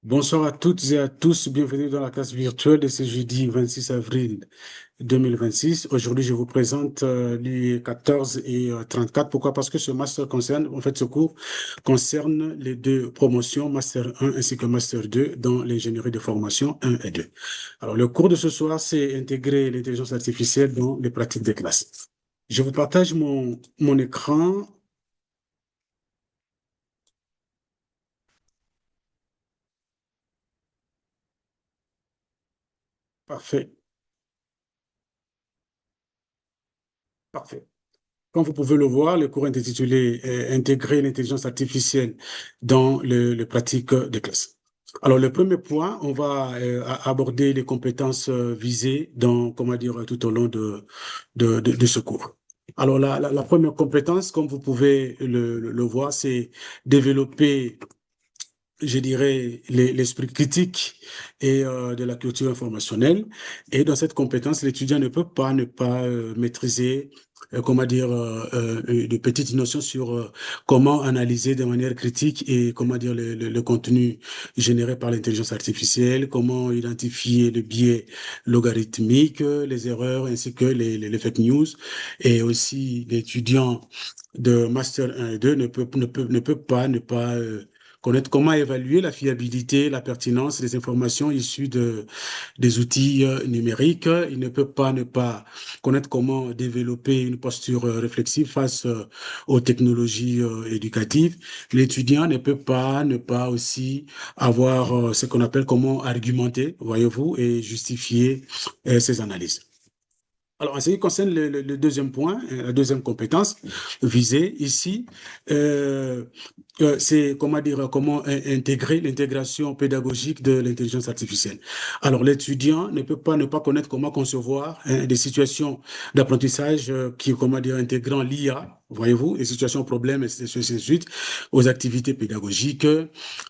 Bonsoir à toutes et à tous, bienvenue dans la classe virtuelle de ce jeudi 26 avril 2026. Aujourd'hui, je vous présente les 14 et 34. Pourquoi? Parce que ce master concerne, en fait, ce cours concerne les deux promotions, Master 1 ainsi que Master 2 dans l'ingénierie de formation 1 et 2. Alors, le cours de ce soir, c'est intégrer l'intelligence artificielle dans les pratiques de classe. Je vous partage mon écran. Parfait, parfait. Comme vous pouvez le voir, le cours est intitulé Intégrer l'intelligence artificielle dans le pratique de classe. Alors, le premier point, on va aborder les compétences visées dans, comment dire, tout au long de ce cours. Alors, la première compétence, comme vous pouvez le voir, c'est développer, je dirais, l'esprit critique et de la culture informationnelle. Et dans cette compétence, l'étudiant ne peut pas ne pas maîtriser, comment dire, de petites notions sur comment analyser de manière critique et comment dire le contenu généré par l'intelligence artificielle, comment identifier le biais logarithmique, les erreurs ainsi que les fake news. Et aussi, l'étudiant de Master 1 et 2 ne peut pas ne pas connaître comment évaluer la fiabilité, la pertinence des informations issues des outils numériques. Il ne peut pas ne pas connaître comment développer une posture réflexive face aux technologies éducatives. L'étudiant ne peut pas ne pas aussi avoir ce qu'on appelle comment argumenter, voyez-vous, et justifier ses analyses. Alors, en ce qui concerne le deuxième point, la deuxième compétence visée ici, euh, c'est comment dire, comment intégrer l'intégration pédagogique de l'intelligence artificielle. Alors, l'étudiant ne peut pas ne pas connaître comment concevoir des situations d'apprentissage qui, comment dire, intégrant l'IA, voyez-vous, les situations problèmes, et ainsi de suite, aux activités pédagogiques.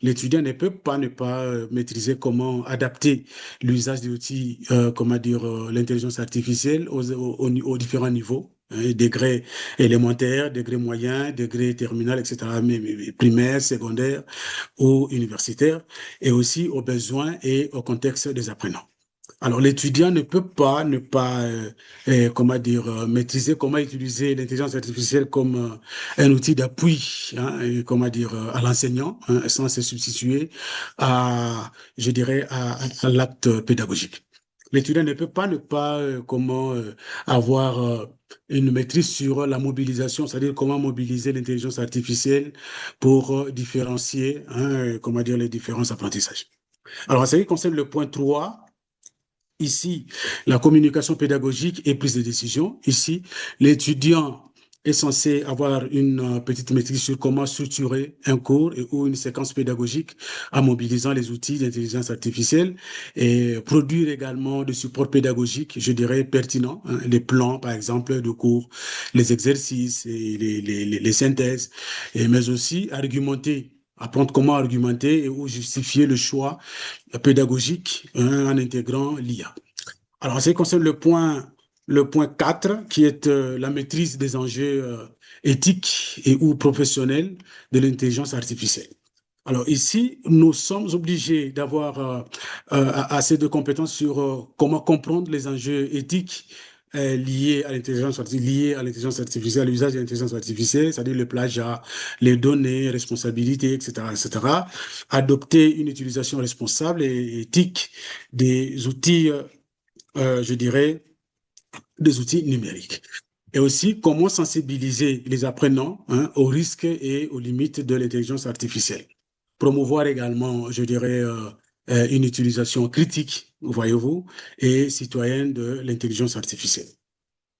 L'étudiant ne peut pas ne pas maîtriser comment adapter l'usage des outils, comment dire, l'intelligence artificielle aux différents niveaux, hein, degrés élémentaires, degrés moyens, degrés terminal, etc., mais primaire, secondaire ou universitaire, et aussi aux besoins et au contexte des apprenants. Alors, l'étudiant ne peut pas ne pas, comment dire, maîtriser comment utiliser l'intelligence artificielle comme un outil d'appui, hein, et comment dire, à l'enseignant, hein, sans se substituer à, je dirais, à l'acte pédagogique. L'étudiant ne peut pas ne pas, comment avoir une maîtrise sur la mobilisation, c'est-à-dire comment mobiliser l'intelligence artificielle pour différencier, hein, comment dire, les différents apprentissages. Alors, en ce qui concerne le point 3. Ici, la communication pédagogique et prise de décision. Ici, l'étudiant est censé avoir une petite maîtrise sur comment structurer un cours ou une séquence pédagogique en mobilisant les outils d'intelligence artificielle et produire également des supports pédagogiques, je dirais, pertinents, hein, les plans, par exemple, de cours, les exercices et les synthèses, mais aussi argumenter, apprendre comment argumenter et ou justifier le choix pédagogique, hein, en intégrant l'IA. Alors, en ce qui concerne le point 4, qui est la maîtrise des enjeux éthiques et ou professionnels de l'intelligence artificielle. Alors ici, nous sommes obligés d'avoir assez de compétences sur comment comprendre les enjeux éthiques liés à l'intelligence artificielle, à l'usage de l'intelligence artificielle, c'est-à-dire le plagiat, les données, responsabilités, etc., etc. Adopter une utilisation responsable et éthique des outils, je dirais, des outils numériques. Et aussi, comment sensibiliser les apprenants, hein, aux risques et aux limites de l'intelligence artificielle. Promouvoir également, je dirais, une utilisation critique, voyez-vous, et citoyenne de l'intelligence artificielle.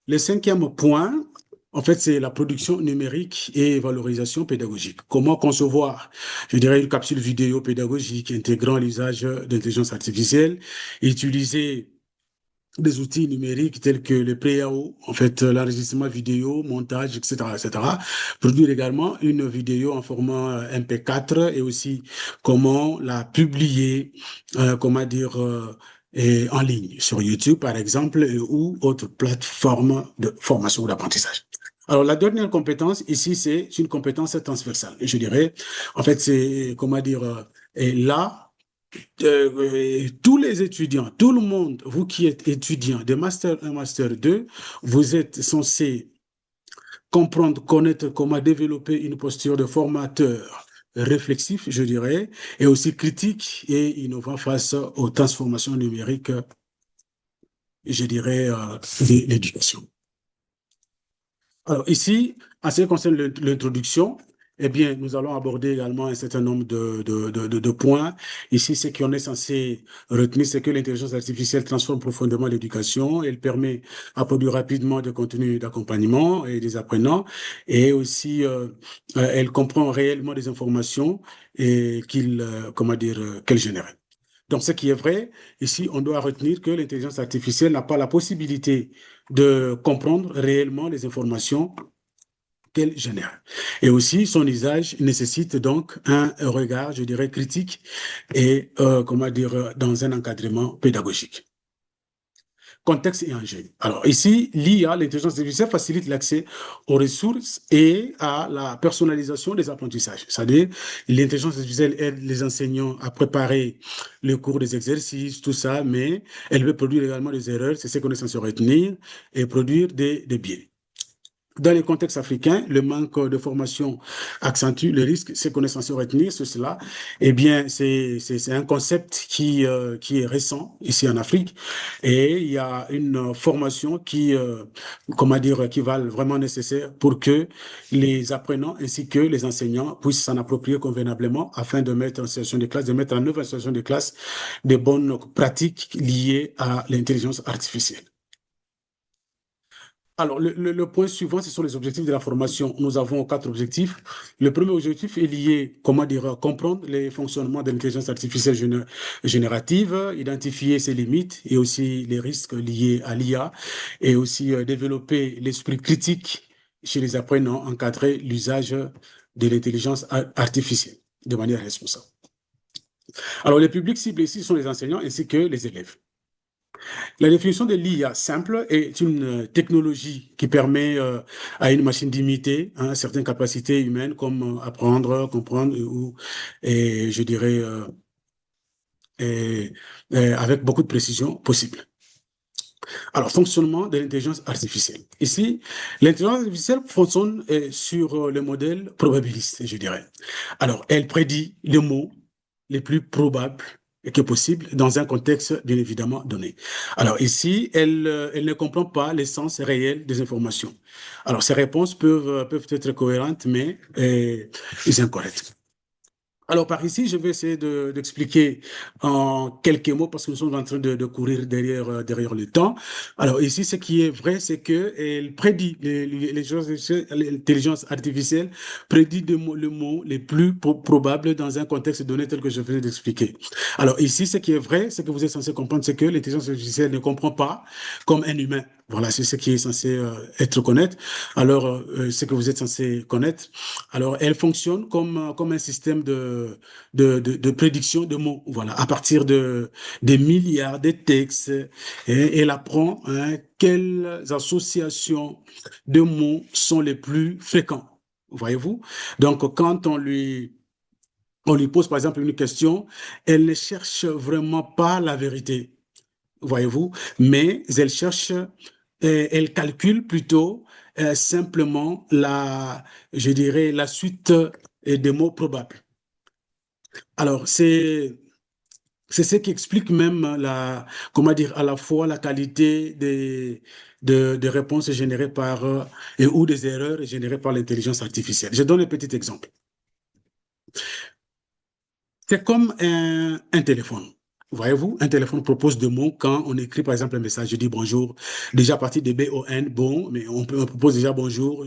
Le cinquième point, en fait, c'est la production numérique et valorisation pédagogique. Comment concevoir, je dirais, une capsule vidéo pédagogique intégrant l'usage d'intelligence artificielle, utiliser des outils numériques tels que le PAO, en fait, l'enregistrement vidéo, montage, etc., etc. Produire également une vidéo en format MP4 et aussi comment la publier, comment dire, et en ligne sur YouTube, par exemple, ou autre plateforme de formation ou d'apprentissage. Alors, la dernière compétence ici, c'est une compétence transversale. Je dirais, en fait, c'est, comment dire, et là, tous les étudiants, tout le monde, vous qui êtes étudiants de Master 1, Master 2, vous êtes censés comprendre, connaître comment développer une posture de formateur réflexif, je dirais, et aussi critique et innovant face aux transformations numériques, je dirais, de l'éducation. Alors ici, en ce qui concerne l'introduction, eh bien, nous allons aborder également un certain nombre de points. Ici, ce qu'on est censé retenir, c'est que l'intelligence artificielle transforme profondément l'éducation. Elle permet à produire rapidement des contenus d'accompagnement et des apprenants. Et aussi, elle comprend réellement des informations et comment dire, qu'elle génère. Donc, ce qui est vrai, ici, on doit retenir que l'intelligence artificielle n'a pas la possibilité de comprendre réellement les informations qu'elle génère. Et aussi, son usage nécessite donc un regard, je dirais, critique et, comment dire, dans un encadrement pédagogique. Contexte et enjeux. Alors ici, l'IA, l'intelligence artificielle, facilite l'accès aux ressources et à la personnalisation des apprentissages. C'est-à-dire, l'intelligence artificielle aide les enseignants à préparer le cours des exercices, tout ça, mais elle veut produire également des erreurs, c'est ce qu'on est censé retenir, et produire des biais. Dans les contextes africains, le manque de formation accentue le risque. Ce qu'on est censé retenir sur cela, eh bien, c'est un concept qui est récent ici en Afrique. Et il y a une formation comment dire, qui va vraiment nécessaire pour que les apprenants ainsi que les enseignants puissent s'en approprier convenablement afin de mettre en situation de classe, de mettre en œuvre en situation de classe des bonnes pratiques liées à l'intelligence artificielle. Alors, le point suivant, ce sont les objectifs de la formation. Nous avons quatre objectifs. Le premier objectif est lié, comment dire, comprendre les fonctionnements de l'intelligence artificielle générative, identifier ses limites et aussi les risques liés à l'IA, et aussi développer l'esprit critique chez les apprenants, encadrer l'usage de l'intelligence artificielle de manière responsable. Alors, les publics ciblés ici sont les enseignants ainsi que les élèves. La définition de l'IA simple est une technologie qui permet à une machine d'imiter certaines capacités humaines comme apprendre, comprendre et je dirais et, avec beaucoup de précision possible. Alors, fonctionnement de l'intelligence artificielle. Ici, l'intelligence artificielle fonctionne sur le modèle probabiliste, je dirais. Alors, elle prédit les mots les plus probables que possible dans un contexte bien évidemment donné. Alors ici, elle ne comprend pas l'essence réelle des informations. Alors ces réponses peuvent être cohérentes, mais incorrectes. Alors, par ici, je vais essayer d'expliquer en quelques mots parce que nous sommes en train de courir derrière le temps. Alors, ici, ce qui est vrai, c'est que elle prédit, l'intelligence artificielle prédit le mot les plus probables dans un contexte donné tel que je venais d'expliquer. Alors, ici, ce qui est vrai, ce que vous êtes censé comprendre, c'est que l'intelligence artificielle ne comprend pas comme un humain. Voilà, c'est ce qui est censé être connaître. Alors, ce que vous êtes censé connaître. Alors, elle fonctionne comme un système de prédiction de mots. Voilà, à partir des milliards de textes, elle apprend quelles associations de mots sont les plus fréquents. Voyez-vous? Donc, quand on lui pose par exemple une question, elle ne cherche vraiment pas la vérité. Voyez-vous? Mais elle calcule plutôt simplement je dirais, la suite des mots probables. Alors, c'est ce qui explique même comment dire, à la fois la qualité des réponses générées ou des erreurs générées par l'intelligence artificielle. Je donne un petit exemple. C'est comme un téléphone. Voyez-vous, un téléphone propose des mots quand on écrit par exemple un message, je dis bonjour, déjà à partir de B-O-N, bon, mais on propose déjà bonjour,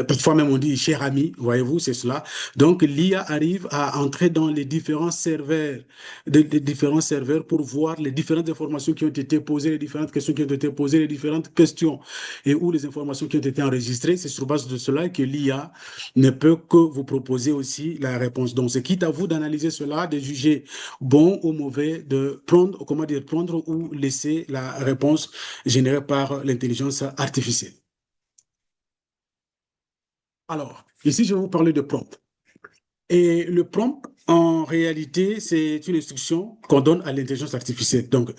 parfois même on dit cher ami, voyez-vous, c'est cela. Donc l'IA arrive à entrer dans les différents serveurs, des différents serveurs pour voir les différentes informations qui ont été posées, les différentes questions qui ont été posées, les différentes questions et où les informations qui ont été enregistrées. C'est sur base de cela que l'IA ne peut que vous proposer aussi la réponse. Donc, c'est quitte à vous d'analyser cela, de juger bon ou mauvais, de prendre, comment dire, prendre ou laisser la réponse générée par l'intelligence artificielle. Alors, ici, je vais vous parler de prompt. Et le prompt, en réalité, c'est une instruction qu'on donne à l'intelligence artificielle. Donc,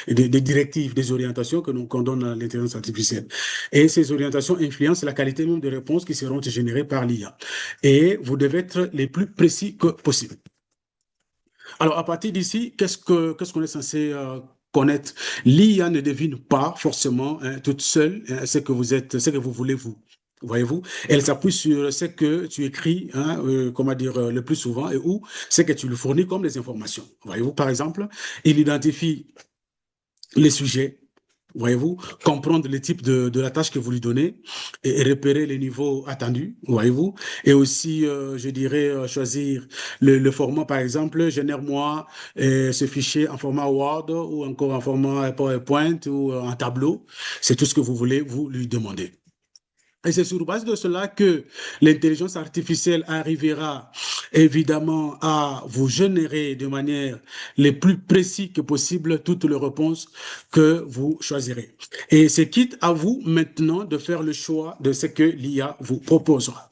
des directives, des orientations qu'on donne à l'intelligence artificielle. Et ces orientations influencent la qualité même des réponses qui seront générées par l'IA. Et vous devez être les plus précis que possible. Alors, à partir d'ici, qu'est-ce qu'on est censé connaître? L'IA ne devine pas forcément toute seule ce que vous êtes, ce que vous voulez vous. Voyez-vous, elle s'appuie sur ce que tu écris, hein, comment dire, le plus souvent, et ou ce que tu lui fournis comme des informations. Voyez-vous, par exemple, il identifie les sujets, voyez-vous, comprendre le type de la tâche que vous lui donnez et repérer les niveaux attendus, voyez-vous, et aussi, je dirais, choisir le format, par exemple, génère-moi ce fichier en format Word ou encore en format PowerPoint ou en tableau. C'est tout ce que vous voulez vous lui demander. Et c'est sur base de cela que l'intelligence artificielle arrivera évidemment à vous générer de manière les plus précise que possible toutes les réponses que vous choisirez. Et c'est quitte à vous maintenant de faire le choix de ce que l'IA vous proposera.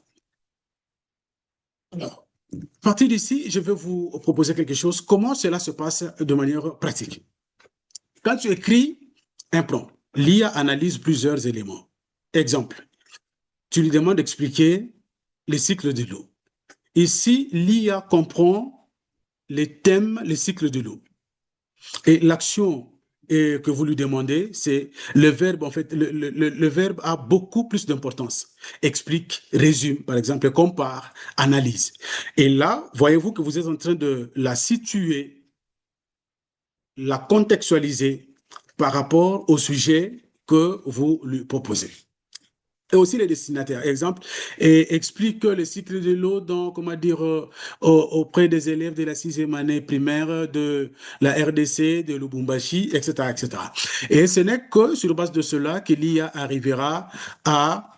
Alors, à partir d'ici, je vais vous proposer quelque chose. Comment cela se passe de manière pratique? Quand tu écris un prompt, l'IA analyse plusieurs éléments. Exemple, tu lui demandes d'expliquer les cycles de l'eau. Ici, l'IA comprend les thèmes, les cycles de l'eau. Et l'action que vous lui demandez, c'est le verbe, en fait, le verbe a beaucoup plus d'importance. Explique, résume, par exemple, compare, analyse. Et là, voyez-vous que vous êtes en train de la situer, la contextualiser par rapport au sujet que vous lui proposez. Et aussi les destinataires. Exemple, et explique le cycle de l'eau dans, comment dire, auprès des élèves de la sixième année primaire de la RDC, de Lubumbashi, etc., etc. Et ce n'est que sur base de cela que l'IA arrivera à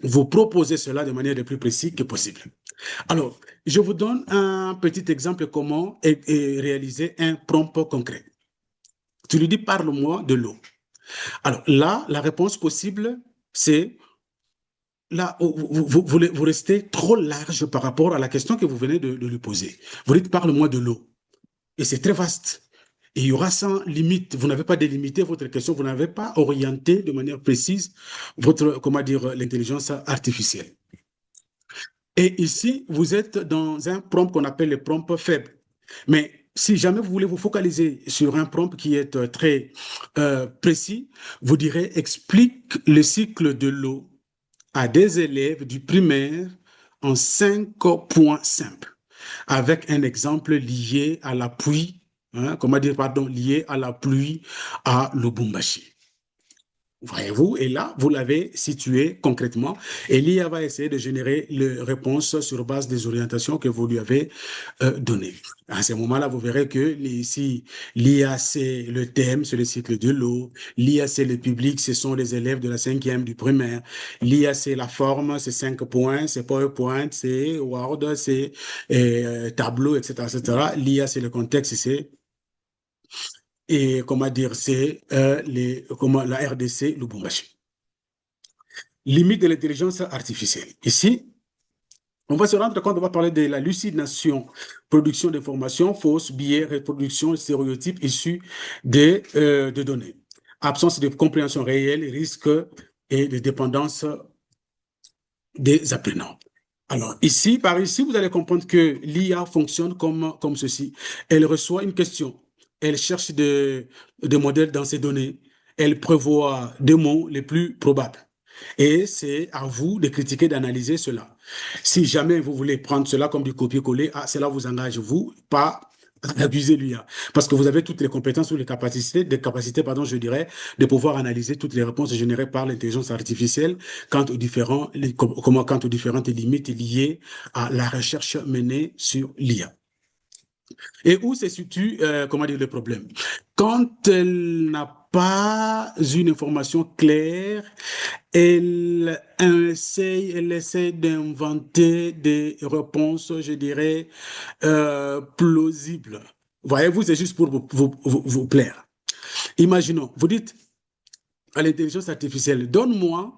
vous proposer cela de manière le plus précise que possible. Alors, je vous donne un petit exemple comment réaliser un prompt concret. Tu lui dis, parle-moi de l'eau. Alors là, la réponse possible, c'est là, vous restez trop large par rapport à la question que vous venez de lui poser. Vous dites, parle-moi de l'eau. Et c'est très vaste. Et il y aura sans limite. Vous n'avez pas délimité votre question, vous n'avez pas orienté de manière précise votre, comment dire, l'intelligence artificielle. Et ici, vous êtes dans un prompt qu'on appelle le prompt faible. Mais si jamais vous voulez vous focaliser sur un prompt qui est très précis, vous direz, explique le cycle de l'eau à des élèves du primaire en 5 points simples, avec un exemple lié à la pluie, hein, comment dire, pardon, lié à la pluie à Lubumbashi. Voyez-vous, et là, vous l'avez situé concrètement, et l'IA va essayer de générer les réponses sur base des orientations que vous lui avez données. À ce moment-là, vous verrez que ici, l'IA, c'est le thème, c'est le cycle de l'eau. L'IA, c'est le public, ce sont les élèves de la cinquième du primaire. L'IA, c'est la forme, c'est 5 points, c'est PowerPoint, c'est Word, c'est tableau, etc., etc. L'IA, c'est le contexte, c'est et comment dire, c'est la RDC Lubumbashi. Limite de l'intelligence artificielle. Ici, on va se rendre compte, on va parler de la lucidation, production d'informations, fausses, biais, reproduction, stéréotypes issus de données. Absence de compréhension réelle, risque et de dépendance des apprenants. Alors, ici, par ici, vous allez comprendre que l'IA fonctionne comme ceci. Elle reçoit une question, elle cherche des modèles dans ses données, elle prévoit des mots les plus probables. Et c'est à vous de critiquer, d'analyser cela. Si jamais vous voulez prendre cela comme du copier-coller, cela vous engage, vous, pas abuser l'IA. Parce que vous avez toutes les compétences ou les capacités, pardon, je dirais, de pouvoir analyser toutes les réponses générées par l'intelligence artificielle quant quant aux différentes limites liées à la recherche menée sur l'IA. Et où se situe, comment dire, le problème? Quand elle n'a pas une information claire, elle essaie d'inventer des réponses, je dirais, plausibles. Voyez-vous, c'est juste pour vous plaire. Imaginons, vous dites à l'intelligence artificielle, donne-moi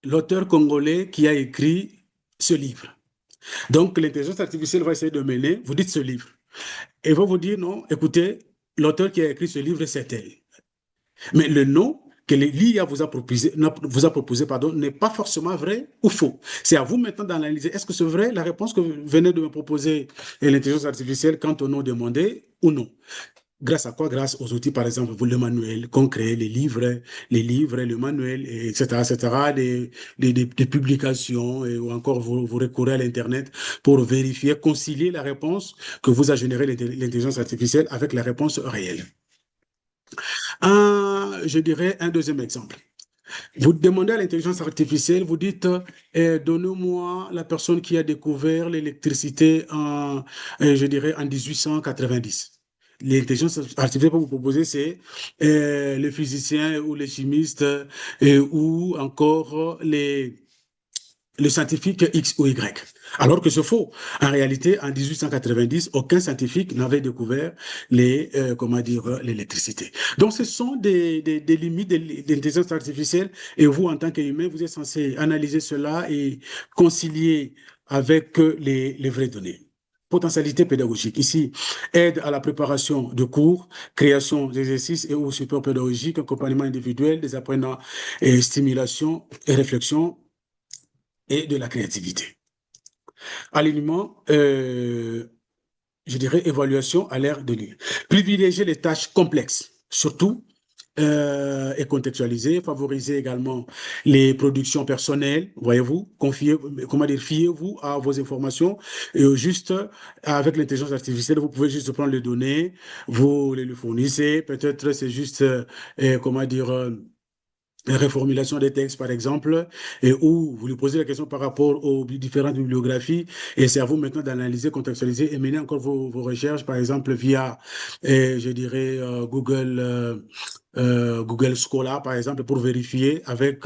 l'auteur congolais qui a écrit ce livre. Donc, l'intelligence artificielle va essayer de mener, vous dites ce livre, et va vous dire, non, écoutez, l'auteur qui a écrit ce livre, c'est tel. Mais le nom que l'IA vous a proposé pardon, n'est pas forcément vrai ou faux. C'est à vous maintenant d'analyser. Est-ce que c'est vrai la réponse que venait de me proposer l'intelligence artificielle quant au nom demandé ou non? Grâce à quoi? Grâce aux outils, par exemple, le manuel concret, les livres, le manuel, etc., etc., des publications, ou encore vous recourez à l'Internet pour vérifier, concilier la réponse que vous a générée l'intelligence artificielle avec la réponse réelle. Je dirais un deuxième exemple. Vous demandez à l'intelligence artificielle, vous dites, donnez-moi la personne qui a découvert l'électricité je dirais, en 1890. L'intelligence artificielle peut vous proposer, c'est les physiciens ou les chimistes ou encore le scientifique X ou Y. Alors que c'est faux. En réalité, en 1890, aucun scientifique n'avait découvert comment dire, l'électricité. Donc, ce sont des limites de l'intelligence artificielle et vous, en tant qu'humain, vous êtes censé analyser cela et concilier avec les vraies données. Potentialité pédagogique. Ici, aide à la préparation de cours, création d'exercices et ou support pédagogique, accompagnement individuel des apprenants et stimulation et réflexion et de la créativité. Alignement, je dirais évaluation à l'ère de l'IA. Privilégier les tâches complexes, surtout, et contextualiser, favoriser également les productions personnelles, voyez-vous, fiez-vous à vos informations et juste avec l'intelligence artificielle, vous pouvez juste prendre les données, vous les fournissez, peut-être c'est juste, comment dire, réformulation des textes, par exemple, et où vous lui posez la question par rapport aux différentes bibliographies, et c'est à vous maintenant d'analyser, contextualiser et mener encore vos recherches, par exemple, via, je dirais, Google Scholar, par exemple, pour vérifier avec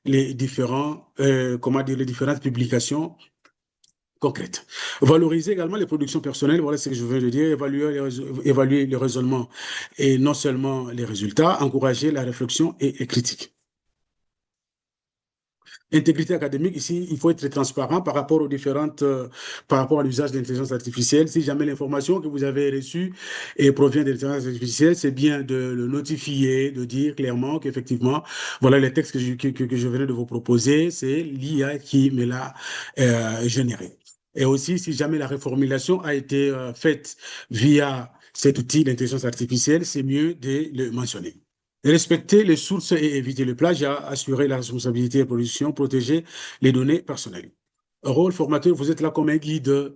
les comment dire, les différentes publications concrètes. Valoriser également les productions personnelles, voilà ce que je veux dire, évaluer les raisonnements et non seulement les résultats, encourager la réflexion et critique. Intégrité académique, ici, il faut être transparent par rapport aux par rapport à l'usage de l'intelligence artificielle. Si jamais l'information que vous avez reçue provient de l'intelligence artificielle, c'est bien de le notifier, de dire clairement qu'effectivement, voilà les textes que je venais de vous proposer, c'est l'IA qui me l'a généré. Et aussi, si jamais la reformulation a été faite via cet outil d'intelligence artificielle, c'est mieux de le mentionner. Respecter les sources et éviter le plagiat, assurer la responsabilité de production, protéger les données personnelles. Rôle formateur, vous êtes là comme un guide,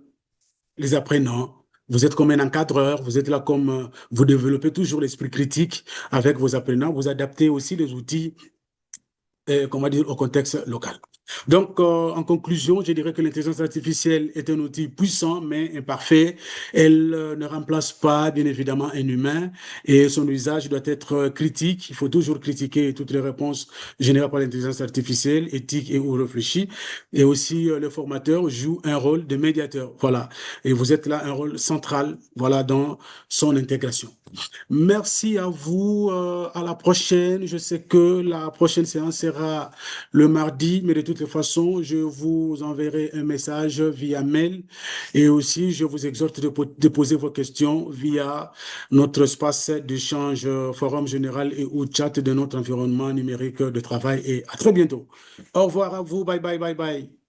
les apprenants, vous êtes comme un encadreur, vous êtes là comme vous développez toujours l'esprit critique avec vos apprenants, vous adaptez aussi les outils comment dire, au contexte local. Donc, en conclusion, je dirais que l'intelligence artificielle est un outil puissant, mais imparfait. Elle ne remplace pas, bien évidemment, un humain et son usage doit être critique. Il faut toujours critiquer toutes les réponses générées par l'intelligence artificielle, éthiques et ou réfléchies. Et aussi, le formateur joue un rôle de médiateur. Voilà. Et vous êtes là, un rôle central, voilà, dans son intégration. Merci à vous. À la prochaine. Je sais que la prochaine séance sera le mardi, mais de toutes les façons, je vous enverrai un message via mail et aussi je vous exhorte de poser vos questions via notre espace d'échange forum général et ou chat de notre environnement numérique de travail. Et à très bientôt. Au revoir à vous. Bye bye bye bye.